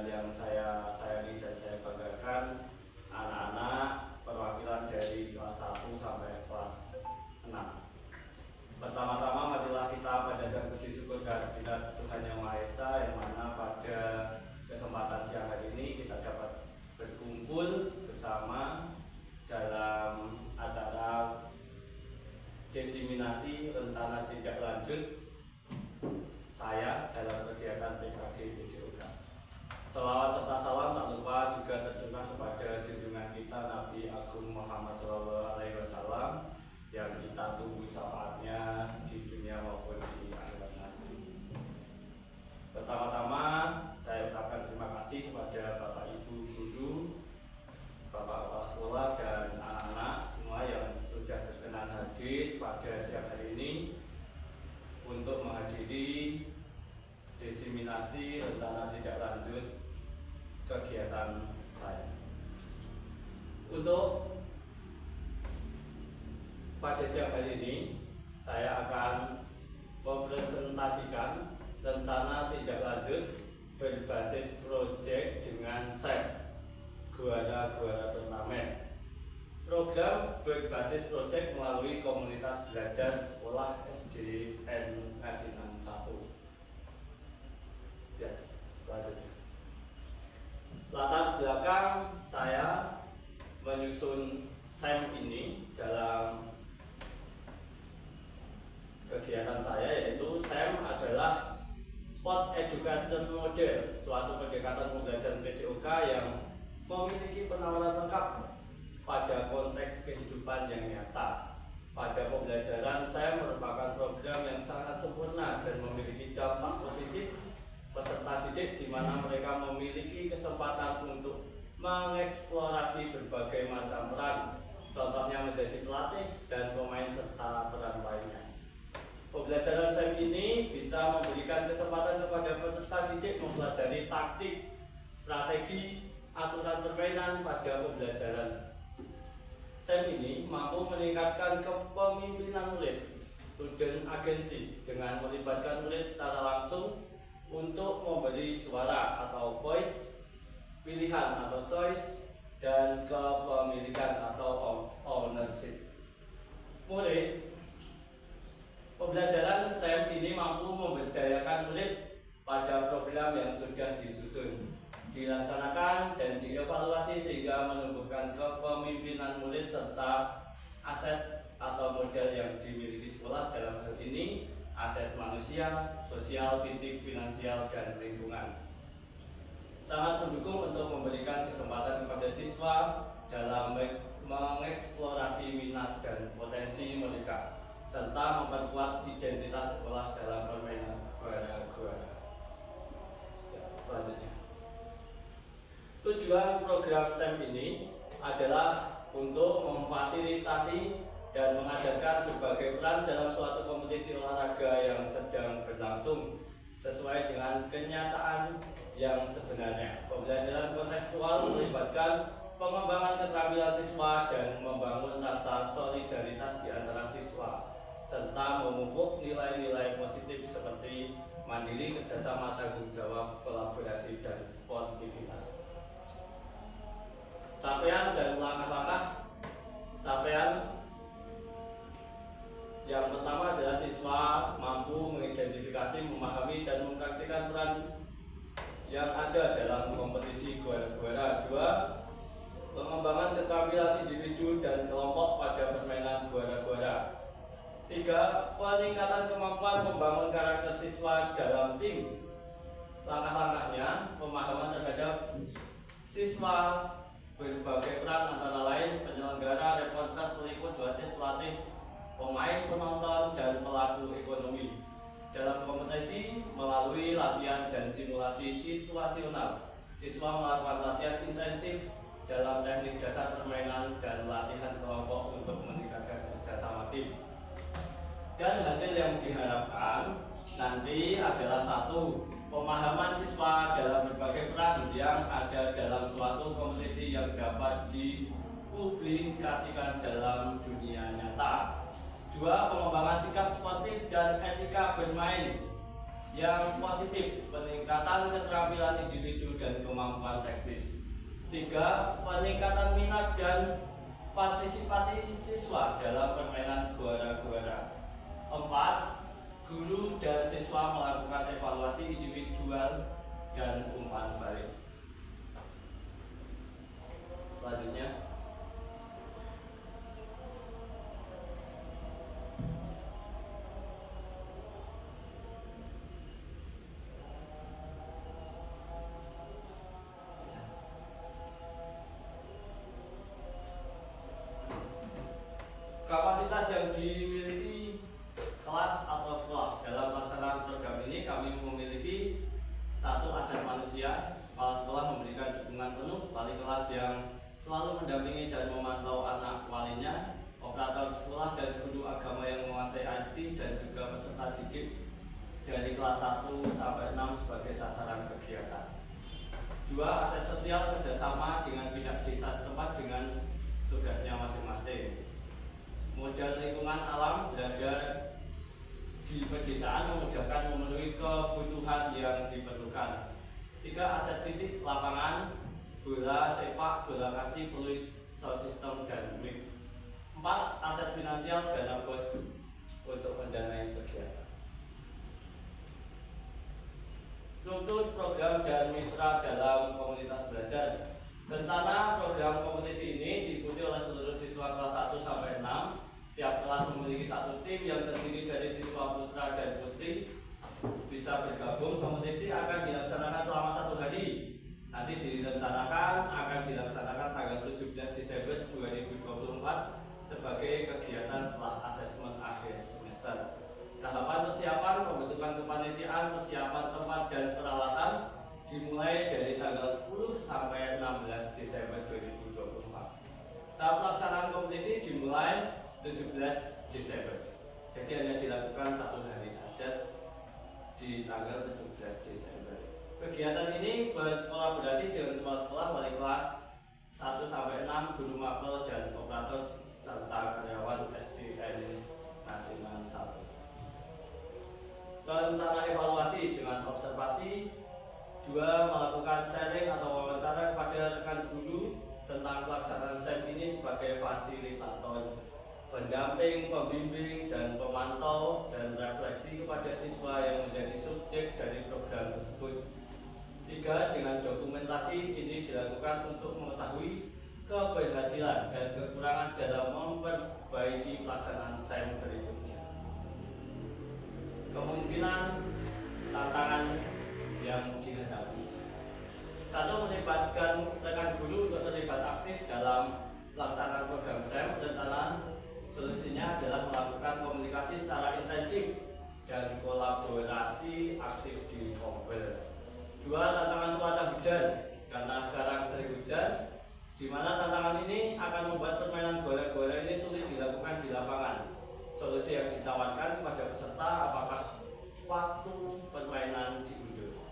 yang saya sayangi dan saya banggakan, anak-anak perwakilan dari kelas 1 sampai kelas 6. Pertama-tama marilah kita panjatkan puji syukur kehadirat Tuhan Yang Maha Esa, yang mana pada kesempatan siang hari ini kita dapat berkumpul bersama dalam acara desiminasi rencana tindak lanjut saya dalam kegiatan PKG PJOK. Salawat serta salam tak lupa juga tercurah kepada junjungan kita Nabi Agung Muhammad SAW yang kita tunggu syafaatnya di dunia maupun di akhirat nanti. Pertama-tama saya ucapkan terima kasih kepada Bapak Ibu Guru, Bapak Kepala Sekolah dan anak-anak semua yang sudah berkenan hadir pada siang hari ini untuk menghadiri desiminasi rencana tindak lanjut kegiatan saya. Untuk pada siang hari ini saya akan mempresentasikan rencana tindak lanjut berbasis proyek dengan SEP Guara-Guara Turnamen. Program berbasis proyek melalui komunitas belajar sekolah SDN Ngasinan 1. Ya, selanjutnya. Latar belakang saya menyusun SEM ini dalam kegiatan saya, yaitu SEM adalah Sport Education Model, suatu pendekatan pembelajaran PJOK yang memiliki penawaran lengkap pada konteks kehidupan yang nyata. Pada pembelajaran, saya merupakan program yang sangat sempurna dan memiliki dampak positif peserta didik, di mana mereka memiliki kesempatan untuk mengeksplorasi berbagai macam peran, contohnya menjadi pelatih dan pemain serta peran lainnya. Pembelajaran SEM ini bisa memberikan kesempatan kepada peserta didik mempelajari taktik, strategi, aturan permainan pada pembelajaran. SEM ini mampu meningkatkan kepemimpinan murid, student agency, dengan melibatkan murid secara langsung untuk memberi suara atau voice, pilihan atau choice, dan kepemilikan atau ownership. Pembelajaran SEM ini mampu memberdayakan murid pada program yang sudah disusun, dilaksanakan dan dievaluasi sehingga menumbuhkan kepemimpinan murid serta aset atau modal yang dimiliki sekolah, dalam hal ini aset manusia, sosial, fisik, finansial, dan lingkungan. Sangat mendukung untuk memberikan kesempatan kepada siswa dalam mengeksplorasi minat dan potensi mereka, serta memperkuat identitas sekolah dalam permainan guara-guara. Selanjutnya, tujuan program SEM ini adalah untuk memfasilitasi dan mengajarkan berbagai peran dalam suatu kompetisi olahraga yang sedang berlangsung sesuai dengan kenyataan yang sebenarnya. Pembelajaran kontekstual melibatkan pengembangan keterampilan siswa dan membangun rasa solidaritas di antara siswa, serta memupuk nilai-nilai positif seperti mandiri, kerjasama, tanggung jawab, kolaborasi, dan sportivitas. Capaian dan langkah-langkah capaian yang pertama adalah siswa mampu mengidentifikasi, memahami, dan mempraktikkan peran yang ada dalam kompetisi guara-guara. 2. Pengembangan keterampilan individu dan kelompok pada permainan guara-guara. 3. Peningkatan kemampuan membangun karakter siswa dalam tim. Langkah-langkahnya, pemahaman terhadap siswa berbagai peran, antara lain penyelenggara, reporter, peliput, wasit, pelatih, pemain, penonton, dan pelaku ekonomi. Dalam kompetisi, melalui latihan dan simulasi situasional, siswa melakukan latihan intensif dalam teknik dasar permainan dan latihan kelompok untuk meningkatkan kerjasama tim. Dan hasil yang diharapkan nanti adalah 1. Pemahaman siswa dalam berbagai peran yang ada dalam suatu kompetisi yang dapat dipublikasikan dalam dunia nyata. 2. Pengembangan sikap sportif dan etika bermain Yang positif, peningkatan keterampilan individu dan kemampuan teknis. 3. Peningkatan minat dan partisipasi siswa dalam permainan gora-gora. 4. Guru dan siswa melakukan evaluasi individual dan umpan balik. Selanjutnya, kapasitas yang dimiliki kelas atau sekolah. Dalam pelaksanaan program ini kami memiliki 1. Aset manusia. Kepala sekolah memberikan dukungan penuh wali kelas yang selalu mendampingi dan memantau anak walinya, operator sekolah dan guru agama yang menguasai IT, dan juga peserta didik dari kelas 1 sampai 6 sebagai sasaran kegiatan. 2. Aset sosial, kerjasama dengan pihak desa setempat dengan tugasnya masing-masing. Modal lingkungan alam, berada di pedesaan memudahkan memenuhi kebutuhan yang diperlukan. 3. Aset fisik, lapangan, bola sepak, bola kasti, peluit, sound system, dan mic. 4. Aset finansial, dana bos untuk mendanai kegiatan. Struktur program dan mitra dalam komunitas belajar. Rencana program kompetisi ini diikuti oleh seluruh siswa kelas 1 sampai 6. Setiap kelas memiliki 1 tim yang terdiri dari siswa putra dan putri. Bisa bergabung. Kompetisi akan dilaksanakan selama 1 hari. Nanti direncanakan akan dilaksanakan tanggal 17 Desember 2024 sebagai kegiatan setelah asesmen akhir semester. Tahapan persiapan, pembentukan kepanitiaan, persiapan tempat dan peralatan dimulai dari tanggal 10 sampai 16 Desember 2024. Tahap pelaksanaan kompetisi dimulai 17 Desember. Jadi hanya dilakukan 1 hari saja di tanggal 17 Desember. Kegiatan ini berkolaborasi dengan kepala sekolah, wali kelas 1 sampai 6, guru mapel dan operator serta karyawan SDN Nasional 1. Rencana evaluasi dengan observasi. 2. Melakukan sharing atau wawancara kepada rekan guru tentang pelaksanaan SEM ini sebagai fasilitator, pendamping, pembimbing, dan pemantau, dan refleksi kepada siswa yang menjadi subjek dari program tersebut. 3. Dengan dokumentasi ini dilakukan untuk mengetahui keberhasilan dan kekurangan dalam memperbaiki pelaksanaan SEM berikutnya. Kemungkinan tantangan yang dihadapi. 1. Melibatkan rekan guru untuk terlibat aktif dalam pelaksanaan program SEM. Rencana solusinya adalah melakukan komunikasi secara intensif dan kolaborasi aktif di Kompel. 2. Tantangan cuaca hujan, karena sekarang sering hujan, di mana tantangan ini akan membuat permainan gora-gora ini sulit dilakukan di lapangan. Solusi yang ditawarkan kepada peserta, apakah waktu permainan diundur.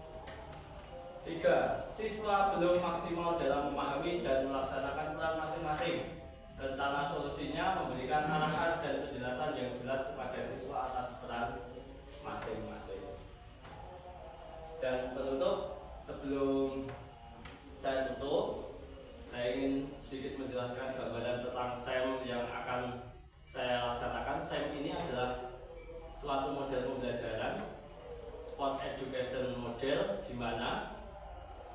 3. Siswa belum maksimal dalam memahami dan melaksanakan peran masing-masing. Rencana solusinya memberikan arahan dan penjelasan yang jelas kepada siswa atas peran masing-masing. Dan penutup, sebelum saya tutup, saya ingin sedikit menjelaskan gambaran tentang SEM yang akan saya laksanakan. SEM ini adalah suatu model pembelajaran, sport education model, di mana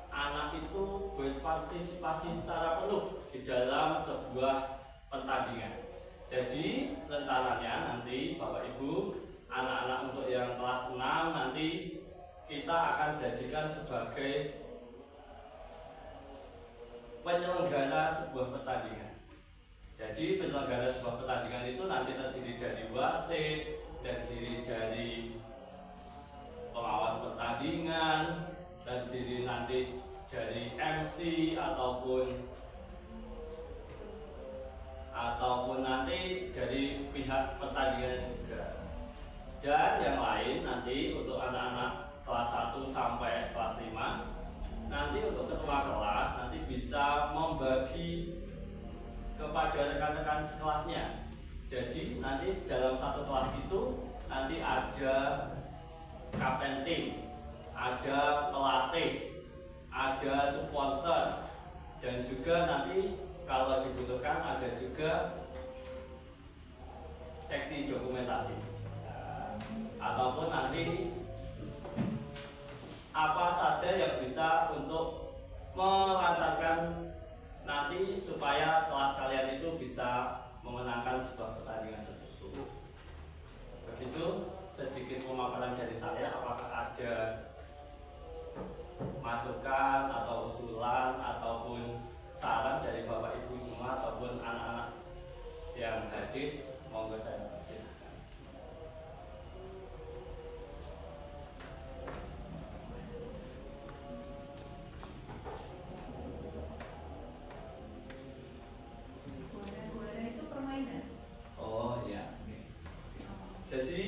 anak itu berpartisipasi secara penuh di dalam sebuah pertandingan. Jadi rencananya nanti Bapak Ibu, anak-anak untuk yang kelas 6 nanti kita akan jadikan sebagai penyelenggara sebuah pertandingan. Jadi penyelenggara sebuah pertandingan itu nanti terdiri dari wasit, terdiri dari pengawas pertandingan, terdiri nanti dari MC ataupun nanti dari pihak pertandingan juga. Dan yang lain nanti untuk anak-anak kelas 1 sampai kelas 5, nanti untuk ketua kelas nanti bisa membagi kepada rekan-rekan sekelasnya. Jadi nanti dalam satu kelas itu nanti ada kapten tim, ada pelatih, ada supporter, dan juga nanti kalau dibutuhkan ada juga seksi dokumentasi, ataupun nanti apa saja yang bisa untuk melancarkan nanti supaya kelas kalian itu bisa memenangkan sebuah pertandingan tersebut. Begitu sedikit pemaparan dari saya. Apakah ada masukan atau usulan ataupun saran dari Bapak Ibu semua ataupun anak-anak yang hadir? Monggo saya persilahkan. Guara itu permainan. Oh ya. Jadi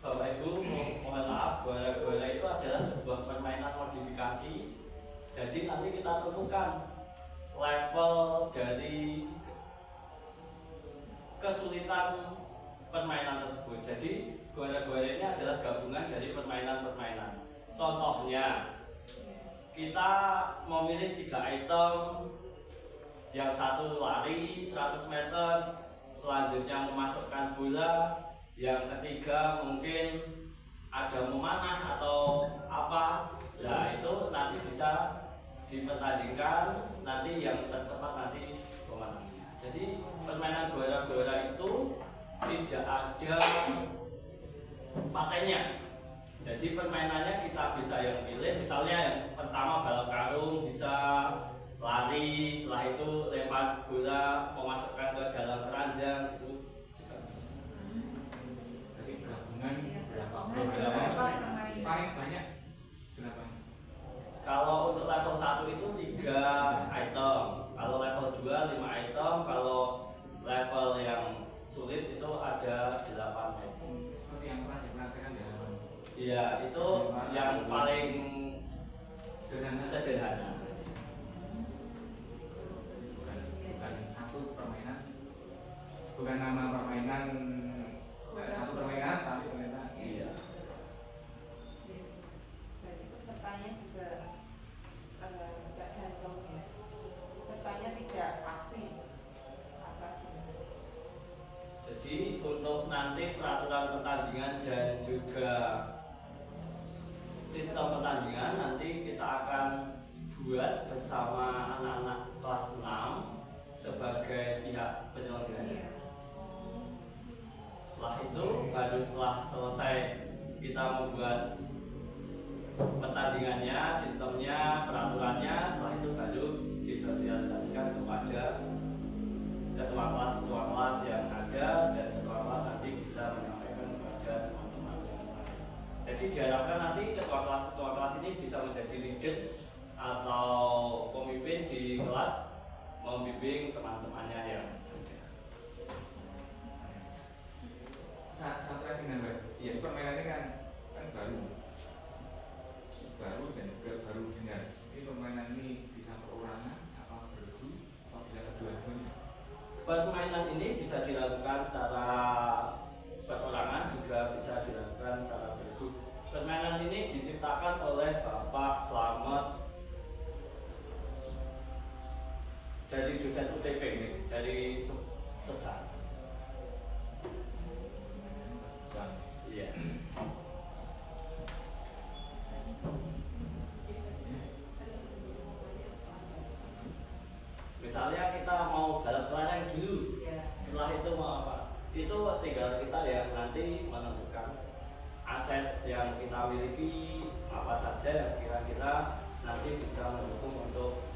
Bapak Ibu mohon maaf, guara-guara itu adalah sebuah permainan modifikasi. Jadi nanti kita tentukan level dari kesulitan permainan tersebut. Jadi guara-guara ini adalah gabungan dari permainan-permainan. Contohnya, kita memilih 3 item. Yang satu lari 100 meter, selanjutnya memasukkan bola, yang ketiga mungkin ada memanah atau apa. Nah itu nanti bisa dipertandingkan, nanti yang tercepat nanti pemenangnya. Jadi permainan guara-guara itu tidak ada patennya. Jadi permainannya kita bisa yang pilih, misalnya yang pertama balap karung, bisa lari, setelah itu lempar bola, memasukkan ke dalam keranjang, itu juga bisa. Jadi gabungan berapa? Paling banyak berapa? Kalau untuk level 1 itu 3 item, kalau level 2 5 item, kalau level yang sulit itu ada 8 item. Seperti yang pernah diperhatikan ya? Iya, itu yang paling sederhana. Bukan satu permainan, bukan nama permainan, satu permainan tapi permainan. Iya. Berarti pesertanya juga nggak gantung ya. Pesertanya tidak pasti apa gimana. Jadi untuk nanti peraturan pertandingan dan juga sistem pertandingan nanti kita akan buat bersama anak-anak kelas 6 sebagai pihak penyelenggara. Setelah itu baru setelah selesai kita membuat pertandingannya, sistemnya, peraturannya, setelah itu baru disosialisasikan kepada ketua kelas yang ada, dan ketua kelas nanti bisa menyampaikan kepada teman-teman yang lain. Jadi diharapkan nanti ketua kelas ini bisa menjadi leader atau pemimpin di kelas, membimbing teman-temannya yang ada. Satu lagi nambah, ya permainan ini kan baru dan juga baru dengar. Ini permainan ini bisa perorangan, apa bergu, apa bisa kedua-duanya? Permainan ini bisa dilakukan secara perorangan, juga bisa dilakukan secara bergu. Permainan ini diciptakan oleh Bapak Slamet dari dosen UTP, dari Secara. Iya. Misalnya kita mau balap layang dulu, setelah itu mau apa? Itu tinggal kita ya nanti menentukan aset yang kita miliki apa saja yang kira-kira nanti bisa mendukung untuk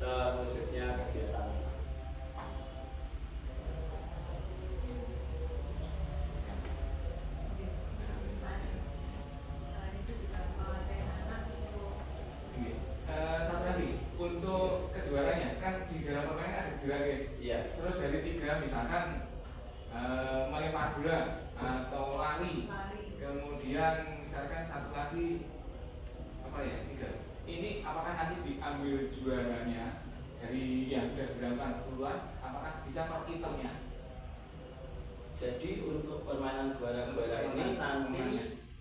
terwujudnya kegiatan. Selain itu juga melatih anak untuk Satu lagi untuk kejuaraannya kan di dalam permainan ada kejuaraan ya. Iya. Terus dari 3 misalkan melempar bola atau lari, kemudian misalkan satu lagi apa ya 3. Ini apakah nanti diambil juaranya dari yang sudah dilakukan keseluruhan? Apakah bisa per itemnya? Jadi untuk permainan guara-guara ini nanti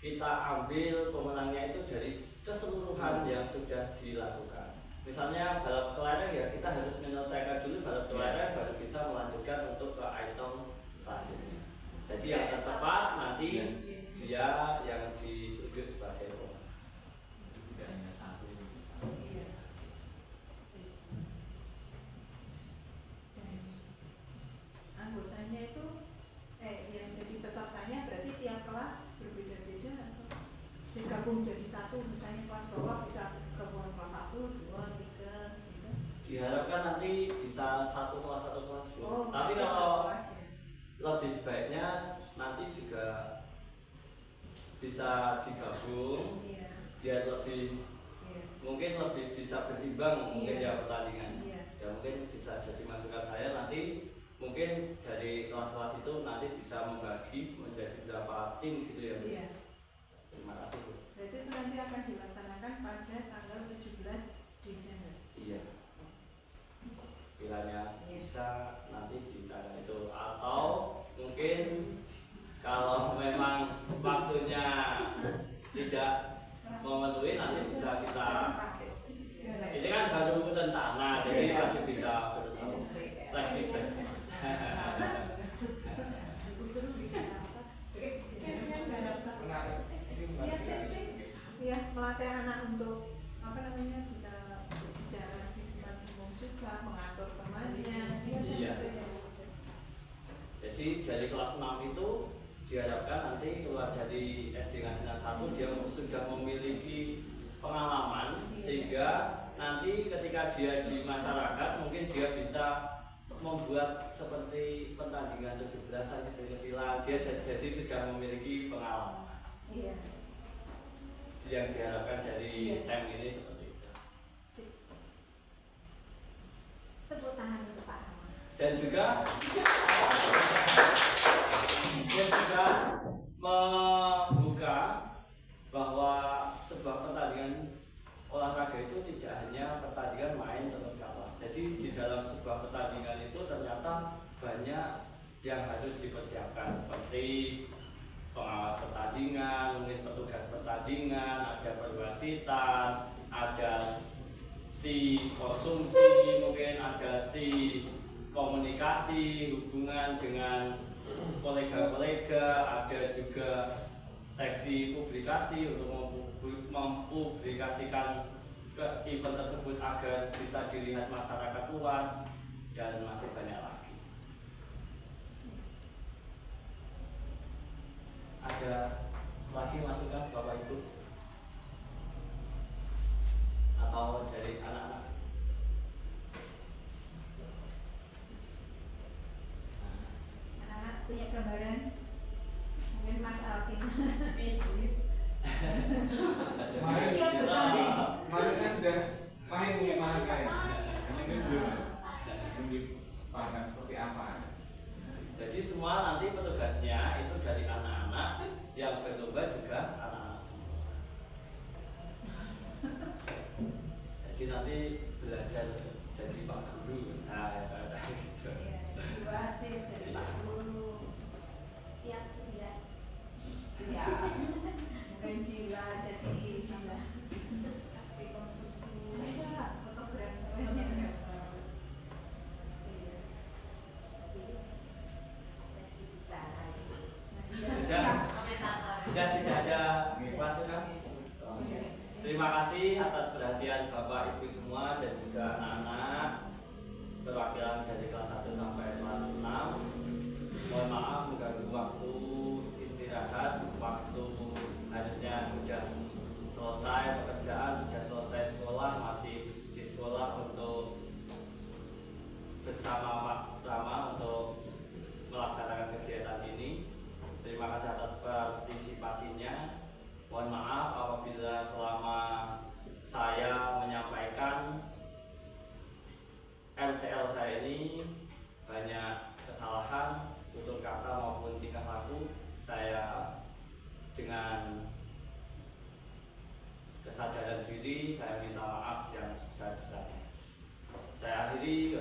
kita ambil pemenangnya itu dari keseluruhan yang sudah dilakukan. Misalnya balap kelereng ya kita harus menyelesaikan dulu balap kelereng baru bisa melanjutkan untuk ke item selanjutnya. Jadi yang tercepat nanti dia yang ditunjuk sebagai pemenang. Tidak hanya satu. Iya. Dan anggotanya itu yang jadi pesertanya berarti tiap kelas berbeda-beda atau gabung jadi satu, misalnya kelas bawah bisa gabungan kelas 1, 2, 3 gitu. Diharapkan nanti bisa satu kelas dulu. Oh, Tapi beda kalau kelas ya. lebih baiknya nanti juga bisa digabung Iya. biar lebih Iya. mungkin lebih bisa berimbang mungkin Iya. ya pertandingan. Iya. Ya mungkin bisa jadi masukan saya nanti mungkin dari kelas-kelas itu nanti bisa membagi menjadi berapa tim gitu ya. Bu? Iya. Terima kasih Bu. Berarti itu nanti akan dilaksanakan pada tanggal 17 Desember. Iya. Kiranya Iya. bisa nanti di tanggal itu atau mungkin kalau memang waktunya tidak memenuhi nanti bisa kita ini kan baru rencana jadi masih bisa fleksibel. Menarik. Ini Iya menarik. sih. Ya melatih anak untuk apa namanya bisa berbicara di depan umum juga, mengatur temannya. Iya. Jadi dari kelas 6 itu diharapkan nanti keluar dari SD Ngasinan 1 dia sudah memiliki pengalaman sehingga nanti ketika dia di masyarakat mungkin dia bisa membuat seperti pertandingan 17-an kecil-kecilan dia jadi sudah memiliki pengalaman. Iya. Yang diharapkan dari Iya. SEM ini seperti itu. Tepuk tangan untuk Pak Rahman. Dan juga membuka bahwa sebuah pertandingan olahraga itu tidak hanya pertandingan main terus kalah. Jadi di dalam sebuah pertandingan itu ternyata banyak yang harus dipersiapkan seperti pengawas pertandingan, mungkin petugas pertandingan, ada perwasitan, ada si konsumsi, mungkin ada si komunikasi, hubungan dengan kolega-kolega, ada juga seksi publikasi untuk mempublikasikan ke event tersebut agar bisa dilihat masyarakat luas dan masih banyak lagi. Ada lagi masukan Bapak Ibu atau dari anak-anak? Anak-anak punya gambaran? Mungkin Mas Alvin. Kemarin kan sudah main gimana saya? Hanya ini belum dipahami seperti apa. Jadi semua nanti petugasnya itu dari anak-anak yang berlomba juga anak-anak semua. Jadi nanti belajar jadi Pak Guru. Nah, gitu. Ibu Asif jadi Pak Guru. Siap tidak? Siap. Mungkin Dila jadi Dila. Saksi konsumsi. Siap. Fotografernya. Sudah tidak ada masukan. Terima kasih atas perhatian Bapak Ibu semua dan juga anak-anak perwakilan dari kelas 1 sampai kelas 6. Mohon maaf mengganggu waktu istirahat, waktu harusnya sudah selesai pekerjaan, sudah selesai sekolah, masih di sekolah untuk bersama Pak Rama untuk melaksanakan kegiatan ini. Terima kasih atas partisipasinya. Mohon maaf apabila selama saya menyampaikan LTL saya ini banyak kesalahan, tutur kata maupun tingkah laku. Saya dengan kesadaran diri saya minta maaf yang sebesar-besarnya. Saya akhiri.